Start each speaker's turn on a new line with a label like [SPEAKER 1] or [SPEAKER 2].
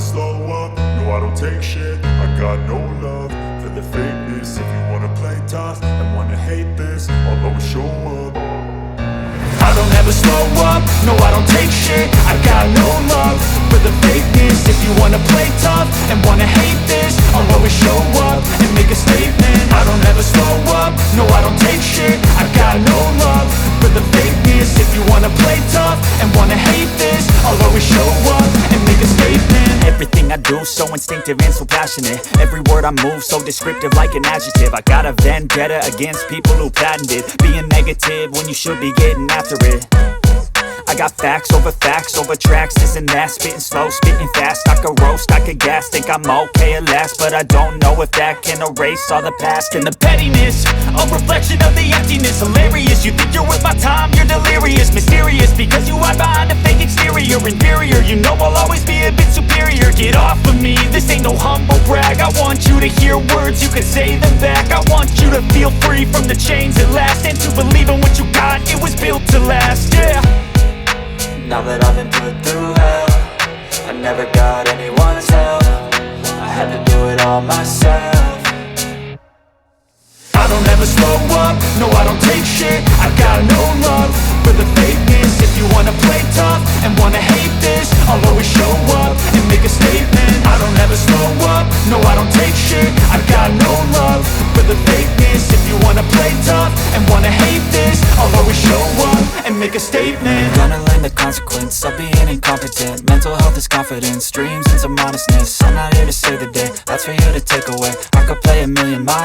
[SPEAKER 1] slow up, no I don't take shit. I got no love for the fakeness. If you wanna play tough and wanna hate this, I'll always show up. I don't ever slow up, no I don't take shit. I got no love for the fakeness. If you wanna play tough and wanna hate this, I'll always show up and make a statement. I don't ever slow up, no I don't take shit. I got no love for the fakeness. If you wanna play tough and wanna hate this, I'll always show up and make a statement.
[SPEAKER 2] Everything I do so instinctive and so passionate. Every word I move so descriptive like an adjective. I got a vendetta against people who patented being negative when you should be getting after it. I got facts over tracks, this and that. Spitting slow, spitting fast, I could roast, I could gas. Think I'm okay at last, but I don't know if that can erase all the past. And the pettiness, a reflection of the emptiness. Hilarious, you think you're worth my time, you're delirious. Mysterious, because you hide behind a fake exterior. Inferior, you know I'll always be a bit superior. Get off of me, this ain't no humble brag. I want you to hear words, you can say them back. I want you to feel free from the chains at last, and to believe in what you got, it was built to last, yeah.
[SPEAKER 3] Now that I've been put through hell, I never got anyone's help. I had to do it all myself.
[SPEAKER 1] I don't ever slow up, no I don't take shit. I got no love for the fakeness. If you wanna play tough and wanna hate this, I'll always show up and make a statement. I don't ever slow up, no I don't take shit. I got no love for the fakeness. If you wanna play tough and wanna hate this, I'll always show up and make a statement.
[SPEAKER 3] Gonna learn the consequence of being incompetent. Mental health is confidence, dreams and some honestness. I'm not here to save the day, that's for you to take away. I could play a million miles